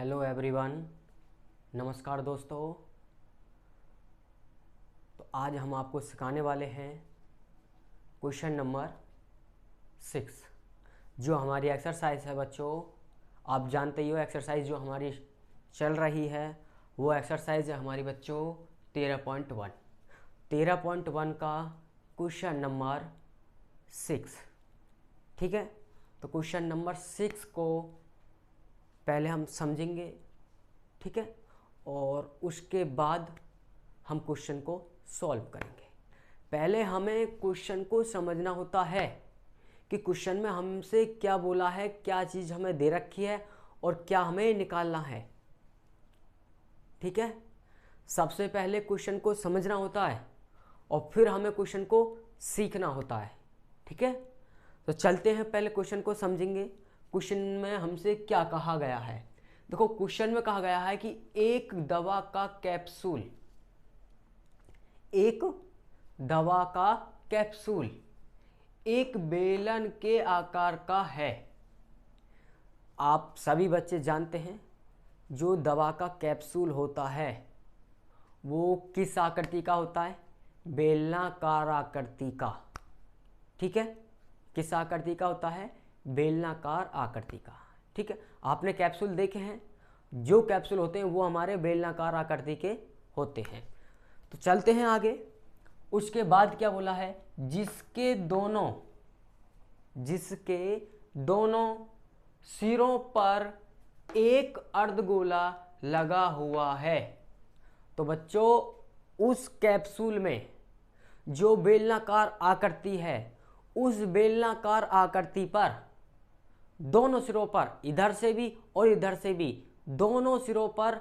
Hello everyone, नमस्कार दोस्तों। तो आज हम आपको सिखाने वाले हैं क्वेश्चन नंबर 6 जो हमारी एक्सरसाइज है। बच्चों, आप जानते ही हो एक्सरसाइज जो हमारी चल रही है वो एक्सरसाइज है हमारी बच्चों 13.1 का क्वेश्चन नंबर 6। ठीक है, तो क्वेश्चन नंबर 6 को पहले हम समझेंगे, ठीक है, और उसके बाद हम क्वेश्चन को सॉल्व करेंगे। पहले हमें क्वेश्चन को समझना होता है कि क्वेश्चन में हमसे क्या बोला है, क्या चीज़ हमें दे रखी है और क्या हमें निकालना है। ठीक है, सबसे पहले क्वेश्चन को समझना होता है और फिर हमें क्वेश्चन को सीखना होता है। ठीक है, तो चलते हैं, पहले क्वेश्चन को समझेंगे। क्वेश्चन में हमसे क्या कहा गया है। देखो, क्वेश्चन में कहा गया है कि एक दवा का कैप्सूल एक बेलन के आकार का है। आप सभी बच्चे जानते हैं जो दवा का कैप्सूल होता है वो किस आकृति का होता है? बेलनाकार आकृति का। ठीक है, किस आकृति का होता है? बेलनाकार आकृति का। ठीक है, आपने कैप्सूल देखे हैं, जो कैप्सूल होते हैं वो हमारे बेलनाकार आकृति के होते हैं। तो चलते हैं आगे। उसके बाद क्या बोला है? जिसके दोनों सिरों पर एक अर्धगोला लगा हुआ है। तो बच्चों, उस कैप्सूल में जो बेलनाकार आकृति है, उस बेलनाकार आकृति पर दोनों सिरों पर, इधर से भी और इधर से भी, दोनों सिरों पर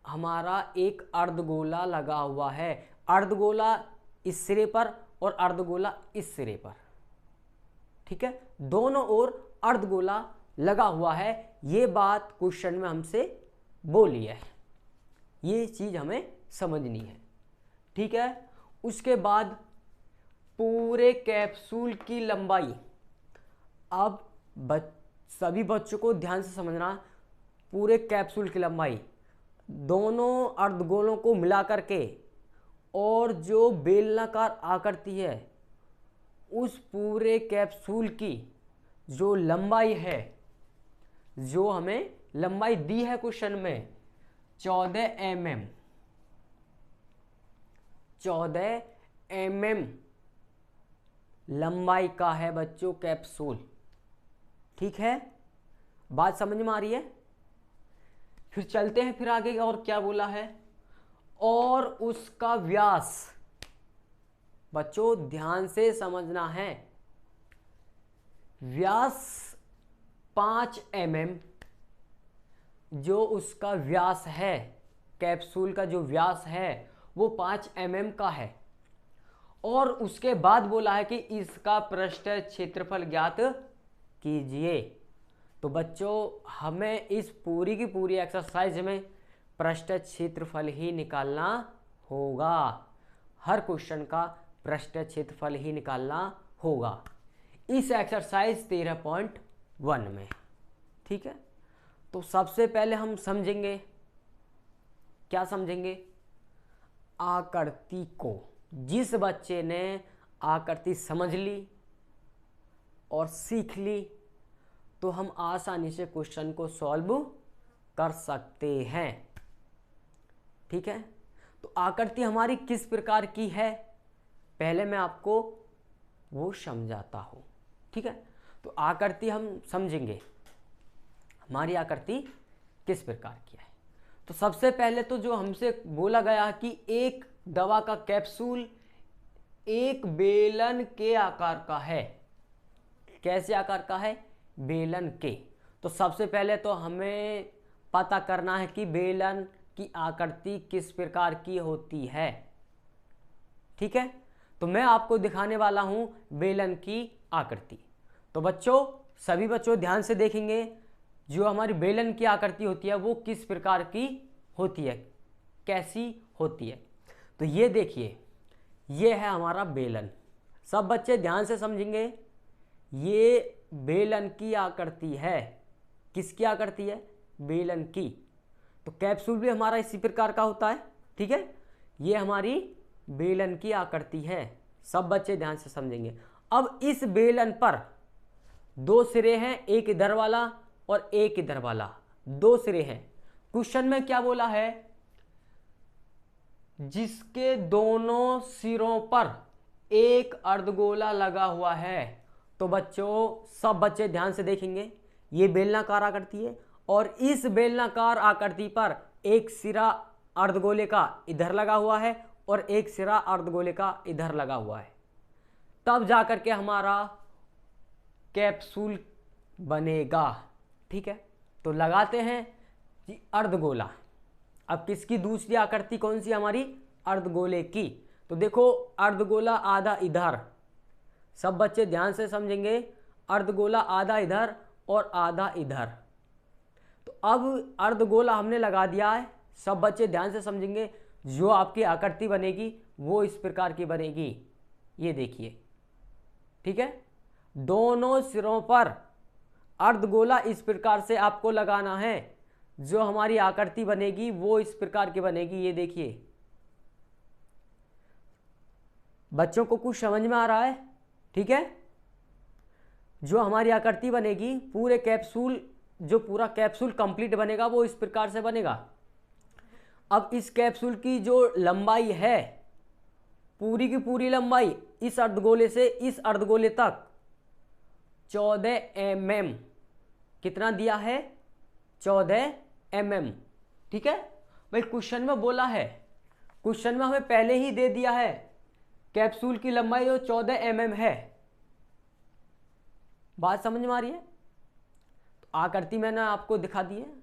हमारा एक अर्धगोला लगा हुआ है। अर्धगोला इस सिरे पर और अर्धगोला इस सिरे पर। ठीक है, दोनों ओर अर्धगोला लगा हुआ है। ये बात क्वेश्चन में हमसे बोली है, ये चीज हमें समझनी है। ठीक है, उसके बाद पूरे कैप्सूल की लंबाई। अब सभी बच्चों को ध्यान से समझना, पूरे कैप्सूल की लंबाई दोनों अर्धगोलों को मिला करके और जो बेलनाकार आकृति है उस पूरे कैप्सूल की जो लंबाई है, जो हमें लंबाई दी है क्वेश्चन में 14 mm लंबाई का है बच्चों कैप्सूल। ठीक है, बात समझ में आ रही है? फिर चलते हैं फिर आगे, और क्या बोला है? और उसका व्यास। बच्चों ध्यान से समझना है, व्यास 5 mm जो उसका व्यास है, कैप्सूल का जो व्यास है वो 5 mm का है। और उसके बाद बोला है कि इसका पृष्ठ क्षेत्रफल ज्ञात कीजिए। तो बच्चों, हमें इस पूरी की पूरी एक्सरसाइज में पृष्ठ क्षेत्रफल ही निकालना होगा। हर क्वेश्चन का पृष्ठ क्षेत्रफल ही निकालना होगा इस एक्सरसाइज 13.1 में। ठीक है, तो सबसे पहले हम समझेंगे, क्या समझेंगे? आकृति को। जिस बच्चे ने आकृति समझ ली और सीख ली तो हम आसानी से क्वेश्चन को सॉल्व कर सकते हैं। ठीक है, तो आकृति हमारी किस प्रकार की है पहले मैं आपको वो समझाता हूं। ठीक है, तो आकृति हम समझेंगे, हमारी आकृति किस प्रकार की है। तो सबसे पहले तो जो हमसे बोला गया कि एक दवा का कैप्सूल एक बेलन के आकार का है। कैसे आकार का है? बेलन के। तो सबसे पहले तो हमें पता करना है कि बेलन की आकृति किस प्रकार की होती है। ठीक है, तो मैं आपको दिखाने वाला हूं बेलन की आकृति। तो बच्चों, सभी बच्चों ध्यान से देखेंगे, जो हमारी बेलन की आकृति होती है वो किस प्रकार की होती है, कैसी होती है। तो ये देखिए, ये है हमारा बेलन। सब बच्चे ध्यान से समझेंगे, ये बेलन की आकृति है। किसकी आकृति है? बेलन की। तो कैप्सूल भी हमारा इसी प्रकार का होता है, ठीक है। ये हमारी बेलन की आकृति है, सब बच्चे ध्यान से समझेंगे। अब इस बेलन पर दो सिरे हैं, एक इधर वाला और एक इधर वाला, दो सिरे हैं। क्वेश्चन में क्या बोला है, जिसके दोनों सिरों पर एक अर्धगोला लगा हुआ है। तो बच्चों सब बच्चे ध्यान से देखेंगे, ये बेलनाकार आकृति है और इस बेलनाकार आकृति पर एक सिरा अर्धगोले का इधर लगा हुआ है और एक सिरा अर्धगोले का इधर लगा हुआ है, तब जाकर के हमारा कैप्सूल बनेगा, ठीक है। तो लगाते हैं कि अर्धगोला। अब किसकी दूसरी आकृति कौन सी, हमारी अर्धगोले की। तो देखो अर्धगोला आधा इधर, सब बच्चे ध्यान से समझेंगे, अर्धगोला आधा इधर और आधा इधर। तो अब अर्धगोला हमने लगा दिया है, सब बच्चे ध्यान से समझेंगे। जो आपकी आकृति बनेगी वो इस प्रकार की बनेगी, ये देखिए, ठीक है। दोनों सिरों पर अर्धगोला इस प्रकार से आपको लगाना है, जो हमारी आकृति बनेगी वो इस प्रकार की बनेगी, ये देखिए। बच्चों को कुछ समझ में आ रहा है, ठीक है। जो हमारी आकृति बनेगी, पूरे कैप्सूल, जो पूरा कैप्सूल कंप्लीट बनेगा वो इस प्रकार से बनेगा। अब इस कैप्सूल की जो लंबाई है, पूरी की पूरी लंबाई इस अर्धगोले से इस अर्धगोले तक 14 mm, कितना दिया है, 14 mm, ठीक है। भाई क्वेश्चन में बोला है, क्वेश्चन में हमें पहले ही दे दिया है कैप्सूल की लंबाई जो 14 mm है। बात समझ में आ रही है। तो आकृति मैंने आपको दिखा दी है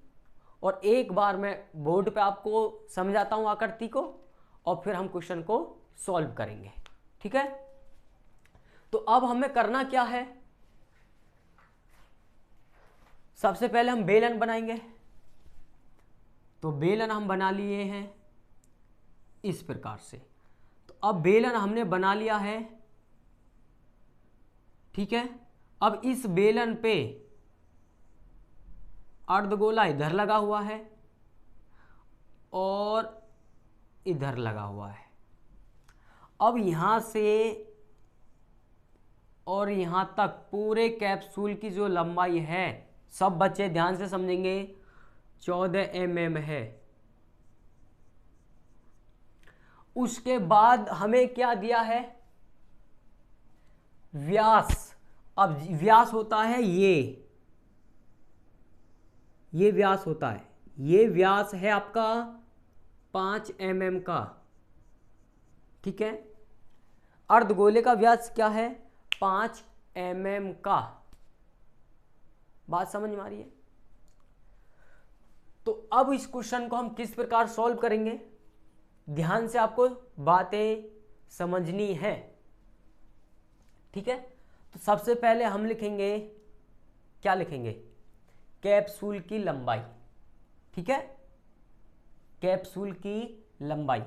और एक बार मैं बोर्ड पे आपको समझाता हूं आकृति को और फिर हम क्वेश्चन को सॉल्व करेंगे, ठीक है। तो अब हमें करना क्या है, सबसे पहले हम बेलन बनाएंगे। तो बेलन हम बना लिए हैं इस प्रकार से। तो अब बेलन हमने बना लिया है, ठीक है। अब इस बेलन पे अर्धगोला इधर लगा हुआ है और इधर लगा हुआ है। अब यहां से और यहां तक पूरे कैप्सूल की जो लंबाई है, सब बच्चे ध्यान से समझेंगे, 14 mm है। उसके बाद हमें क्या दिया है, व्यास। अब व्यास होता है ये व्यास होता है, ये व्यास है आपका 5 mm का, ठीक है। अर्धगोले का व्यास क्या है, 5 mm का। बात समझ में आ रही है। तो अब इस क्वेश्चन को हम किस प्रकार सॉल्व करेंगे, ध्यान से आपको बातें समझनी है, ठीक है। तो सबसे पहले हम लिखेंगे, क्या लिखेंगे, कैप्सूल की लंबाई, ठीक है, कैप्सूल की लंबाई।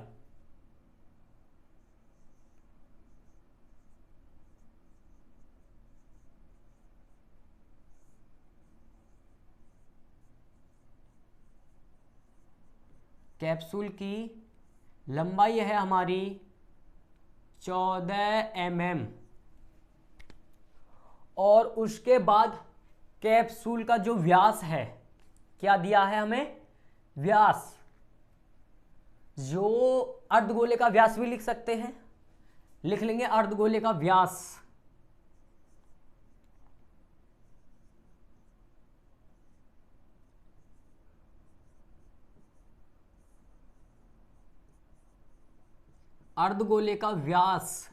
कैप्सूल की लंबाई है हमारी 14 mm और उसके बाद कैप्सूल का जो व्यास है, क्या दिया है हमें, व्यास। जो अर्धगोले का व्यास भी लिख सकते हैं, लिख लेंगे अर्धगोले का व्यास। अर्धगोले का व्यास,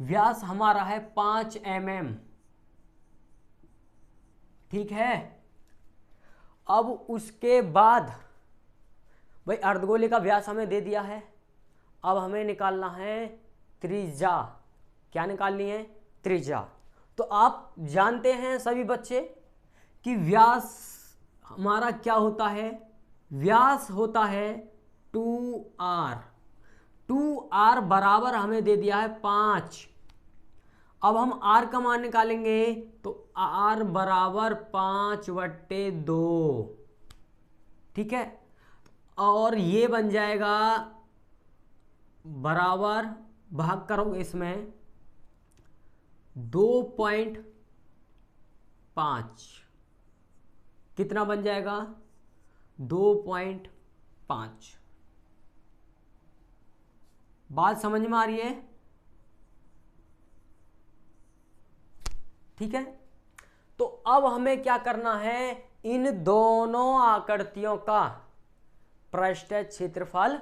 व्यास हमारा है 5 mm, ठीक है। अब उसके बाद भाई अर्धगोले का व्यास हमें दे दिया है, अब हमें निकालना है त्रिज्या। क्या निकालनी है, त्रिज्या। तो आप जानते हैं सभी बच्चे कि व्यास हमारा क्या होता है, व्यास होता है 2r। 2r बराबर हमें दे दिया है 5। अब हम r का मान निकालेंगे तो r बराबर 5/2, ठीक है। और ये बन जाएगा बराबर, भाग करोगे इसमें 2.5, कितना बन जाएगा 2.5। बात समझ में आ रही है? ठीक है। तो अब हमें क्या करना है, इन दोनों आकृतियों का पृष्ठ क्षेत्रफल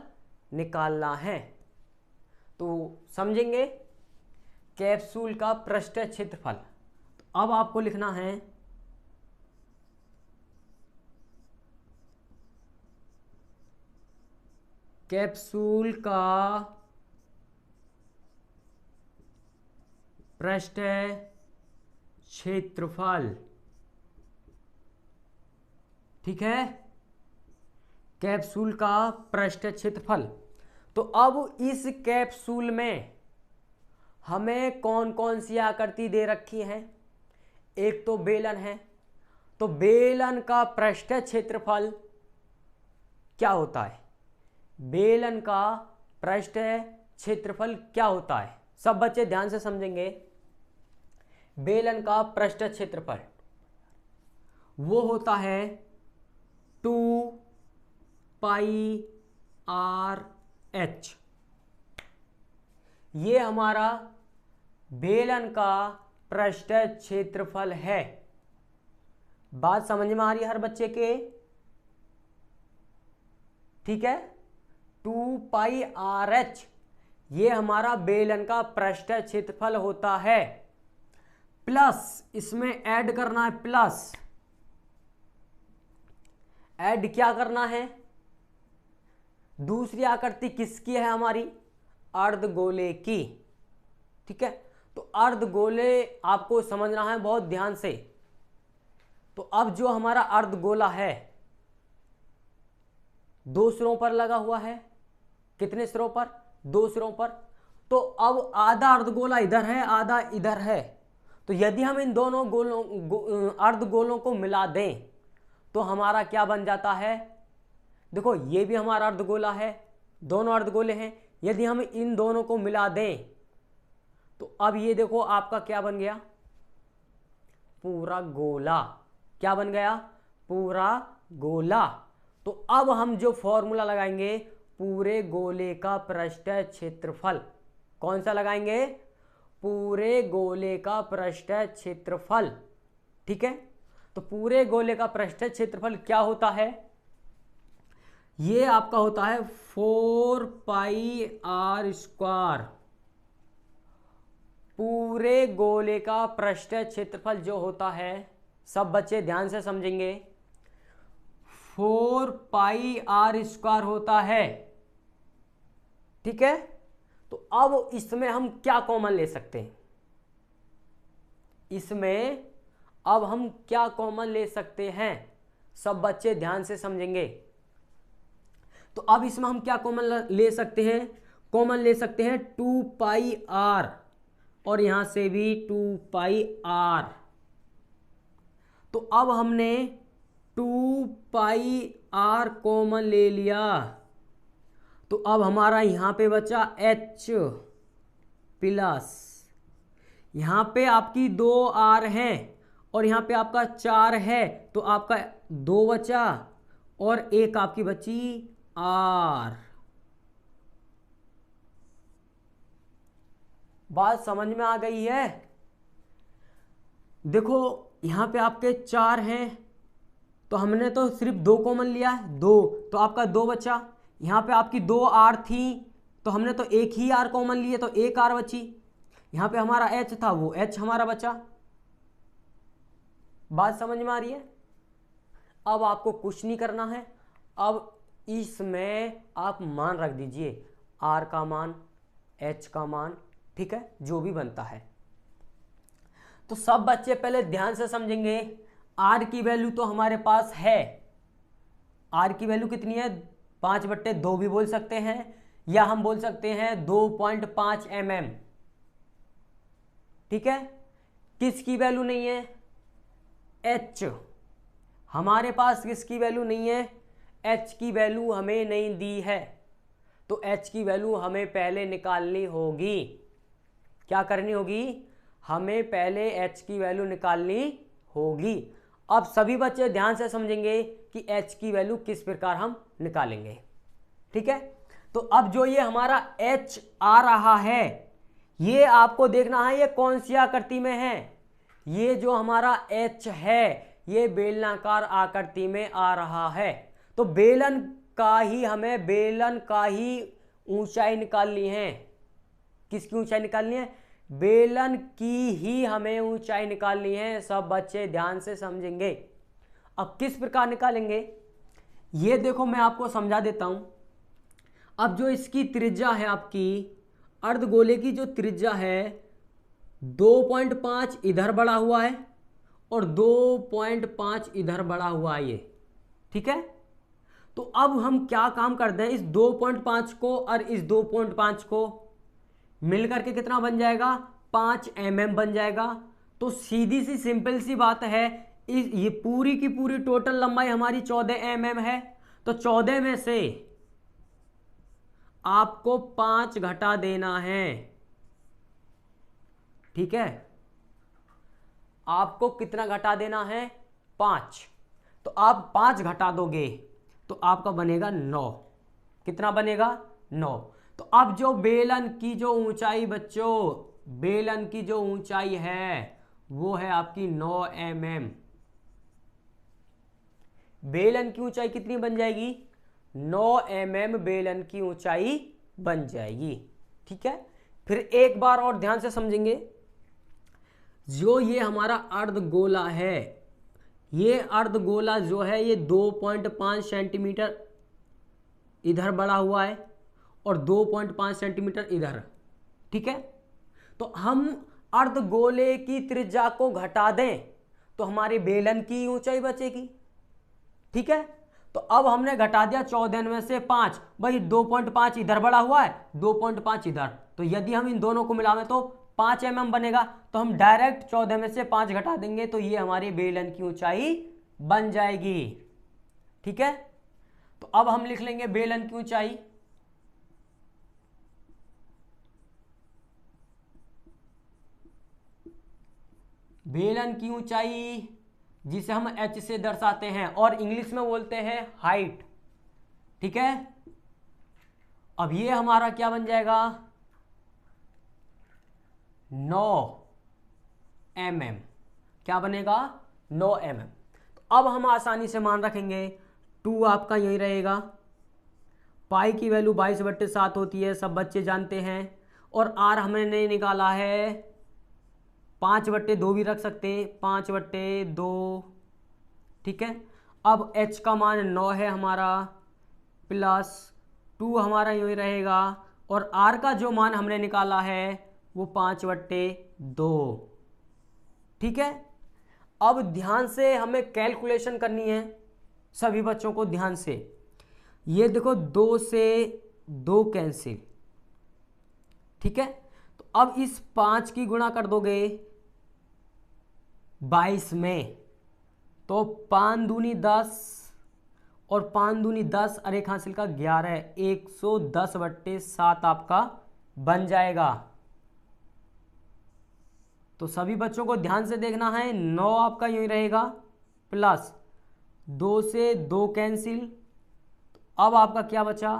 निकालना है। तो समझेंगे कैप्सूल का पृष्ठ क्षेत्रफल। तो अब आपको लिखना है कैप्सूल का पृष्ठ क्षेत्रफल, ठीक है, कैप्सूल का पृष्ठ क्षेत्रफल। तो अब इस कैप्सूल में हमें कौन कौन सी आकृति दे रखी है, एक तो बेलन है, तो बेलन का पृष्ठ क्षेत्रफल क्या होता है, बेलन का पृष्ठ क्षेत्रफल क्या होता है, सब बच्चे ध्यान से समझेंगे। बेलन का पृष्ठ क्षेत्रफल वो होता है 2πr/h। ये हमारा बेलन का पृष्ठ क्षेत्रफल है। बात समझ में आ रही है हर बच्चे के? ठीक है, 2πrh ये हमारा बेलन का पृष्ठ क्षेत्रफल होता है। प्लस इसमें ऐड करना है, प्लस ऐड क्या करना है, दूसरी आकृति किसकी है हमारी, अर्धगोले की, ठीक है। तो अर्धगोले आपको समझना है बहुत ध्यान से। तो अब जो हमारा अर्धगोला है 2 सिरों पर लगा हुआ है, कितने सिरों पर, 2 सिरों पर। तो अब आधा अर्धगोला इधर है, आधा इधर है। तो यदि हम इन दोनों अर्धगोलों को मिला दें तो हमारा क्या बन जाता है, देखो ये भी हमारा अर्धगोला है, दोनों अर्धगोले हैं। यदि हम इन दोनों को मिला दें तो अब ये देखो आपका क्या बन गया, पूरा गोला। क्या बन गया, पूरा गोला। तो अब हम जो फॉर्मूला लगाएंगे, पूरे गोले का पृष्ठ क्षेत्रफल, कौन सा लगाएंगे, पूरे गोले का पृष्ठ क्षेत्रफल, ठीक है। तो पूरे गोले का पृष्ठ क्षेत्रफल क्या होता है, ये आपका होता है 4πr²। पूरे गोले का पृष्ठ क्षेत्रफल जो होता है, सब बच्चे ध्यान से समझेंगे, 4πr² होता है, ठीक है। तो अब इसमें हम क्या कॉमन ले सकते हैं, इसमें अब हम क्या कॉमन ले सकते हैं, सब बच्चे ध्यान से समझेंगे। तो अब इसमें हम क्या कॉमन ले सकते हैं, कॉमन ले सकते हैं 2πr और यहां से भी 2πr। तो अब हमने 2πr कॉमन ले लिया, तो अब हमारा यहां पे बचा h प्लस, यहां पे आपकी 2r है और यहां पे आपका 4 है, तो आपका 2 बचा और एक आपकी बची r। बात समझ में आ गई है? देखो यहां पे आपके 4 हैं, तो हमने तो सिर्फ 2 कॉमन लिया है, 2, तो आपका 2 बचा। यहां पे आपकी 2 r थी, तो हमने तो एक ही r कॉमन लिए, तो एक r बची। यहां पे हमारा h था, वो h हमारा बचा। बात समझ में आ रही है? अब आपको कुछ नहीं करना है, अब इसमें आप मान रख दीजिए, r का मान, h का मान, ठीक है, जो भी बनता है। तो सब बच्चे पहले ध्यान से समझेंगे, r की वैल्यू तो हमारे पास है, r की वैल्यू कितनी है, 5/2 भी बोल सकते हैं, या हम बोल सकते हैं 2.5 mm, ठीक है, किसकी वैल्यू नहीं है, एच, हमारे पास किसकी वैल्यू नहीं है, एच की वैल्यू हमें नहीं दी है, तो एच की वैल्यू हमें पहले निकालनी होगी। क्या करनी होगी, हमें पहले एच की वैल्यू निकालनी होगी। अब सभी बच्चे ध्यान से समझेंगे कि एच की वैल्यू किस प्रकार हम निकालेंगे। ठीक है, तो अब जो ये हमारा एच आ रहा है, ये आपको देखना है ये कौन सी आकृति में है। ये जो हमारा एच है ये बेलनाकार आकृति में आ रहा है, तो बेलन का ही ऊंचाई निकालनी है। किसकी ऊंचाई निकालनी है, बेलन की ही हमें ऊंचाई निकालनी है। सब बच्चे ध्यान से समझेंगे। अब किस प्रकार निकालेंगे ये देखो, मैं आपको समझा देता हूं। अब जो इसकी त्रिज्या है, आपकी अर्धगोले की जो त्रिज्या है 2.5 इधर बढ़ा हुआ है और 2.5 इधर बढ़ा हुआ है ये, ठीक है। तो अब हम क्या काम करते हैं, इस 2.5 को और इस 2.5 को मिलकर के कितना बन जाएगा, 5 mm बन जाएगा। तो सीधी सी सिंपल सी बात है, ये पूरी की पूरी टोटल लंबाई हमारी 14 mm है, तो 14 में से आपको 5 घटा देना है। ठीक है, आपको कितना घटा देना है, 5। तो आप 5 घटा दोगे तो आपका बनेगा 9। कितना बनेगा, 9। तो अब जो बेलन की जो ऊंचाई बच्चों, बेलन की जो ऊंचाई है वो है आपकी 9 mm। बेलन की ऊंचाई कितनी बन जाएगी, 9 mm बेलन की ऊंचाई बन जाएगी। ठीक है, फिर एक बार और ध्यान से समझेंगे। जो ये हमारा अर्धगोला है, ये अर्धगोला जो है ये 2.5 सेंटीमीटर इधर बढ़ा हुआ है और 2.5 सेंटीमीटर इधर। ठीक है, तो हम अर्धगोले की त्रिज्या को घटा दें तो हमारी बेलन की ऊंचाई बचेगी। ठीक है, तो अब हमने घटा दिया 14 में से 5, भाई 2.5 इधर बढ़ा हुआ है, 2.5 इधर, तो यदि हम इन दोनों को मिलावें तो 5 mm बनेगा। तो हम डायरेक्ट 14 में से 5 घटा देंगे तो ये हमारी बेलन की ऊंचाई बन जाएगी। ठीक है, तो अब हम लिख लेंगे बेलन की ऊंचाई। बेलन की ऊंचाई जिसे हम h से दर्शाते हैं और इंग्लिश में बोलते हैं हाइट। ठीक है, अब ये हमारा क्या बन जाएगा, 9 mm। क्या बनेगा, 9 mm। तो अब हम आसानी से मान रखेंगे 2 आपका यही रहेगा। पाई की वैल्यू 22/7 होती है, सब बच्चे जानते हैं। और r हमने नहीं निकाला है, 5/2 भी रख सकते हैं, 5/2। ठीक है, अब h का मान 9 है हमारा, प्लस 2 हमारा यूँ रहेगा, और r का जो मान हमने निकाला है वो 5/2। ठीक है, अब ध्यान से हमें कैलकुलेशन करनी है सभी बच्चों को ध्यान से। ये देखो 2 से 2 कैंसिल। ठीक है, तो अब इस 5 की गुणा कर दोगे 22 में, तो 5 दूनी 10 और 5 दूनी 10, अरे हासिल का 11, 110/7 आपका बन जाएगा। तो सभी बच्चों को ध्यान से देखना है, 9 आपका यूं ही रहेगा, प्लस 2 से 2 कैंसिल। तो अब आपका क्या बचा,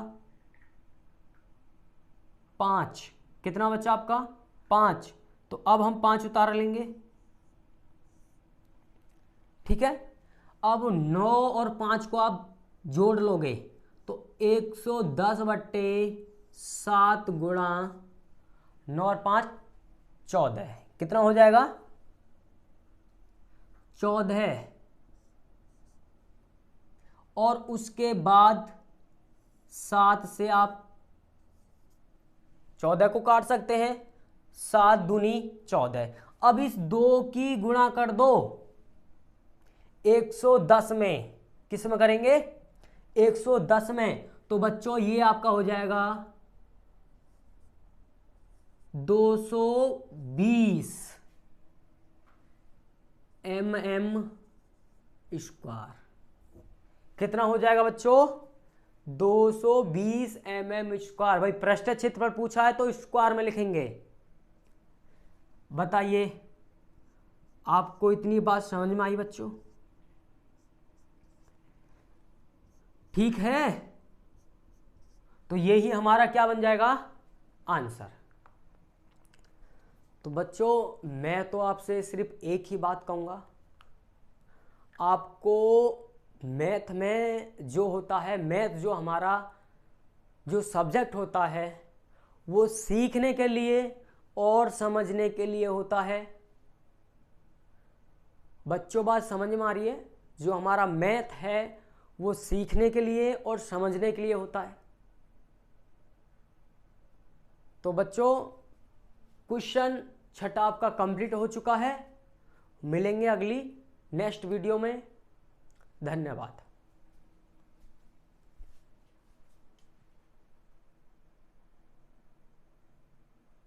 5। कितना बचा आपका, 5। तो अब हम 5 उतार लेंगे। ठीक है, अब 9 और 5 को आप जोड़ लोगे तो 110/7 गुणा 9 और 5 14। कितना हो जाएगा, 14। और उसके बाद 7 से आप 14 को काट सकते हैं, 7 दूनी 14। अब इस 2 की गुणा कर दो 110 में, किस में करेंगे, 110 में। तो बच्चों ये आपका हो जाएगा 220। स्क्वायर। कितना हो जाएगा बच्चों? 220 स्क्वायर। भाई पृष्ठ क्षेत्रफल पूछा है तो स्क्वायर में लिखेंगे। बताइए, आपको इतनी बात समझ में आई बच्चों? ठीक है, तो यही हमारा क्या बन जाएगा? आंसर। तो बच्चों मैं तो आपसे सिर्फ एक ही बात कहूंगा, आपको मैथ में जो होता है, मैथ जो हमारा जो सब्जेक्ट होता है वो सीखने के लिए और समझने के लिए होता है। बच्चों बात समझ में आ रही है? जो हमारा मैथ है वो सीखने के लिए और समझने के लिए होता है। तो बच्चों क्वेश्चन छठा आपका कंप्लीट हो चुका है। मिलेंगे अगली नेक्स्ट वीडियो में। धन्यवाद।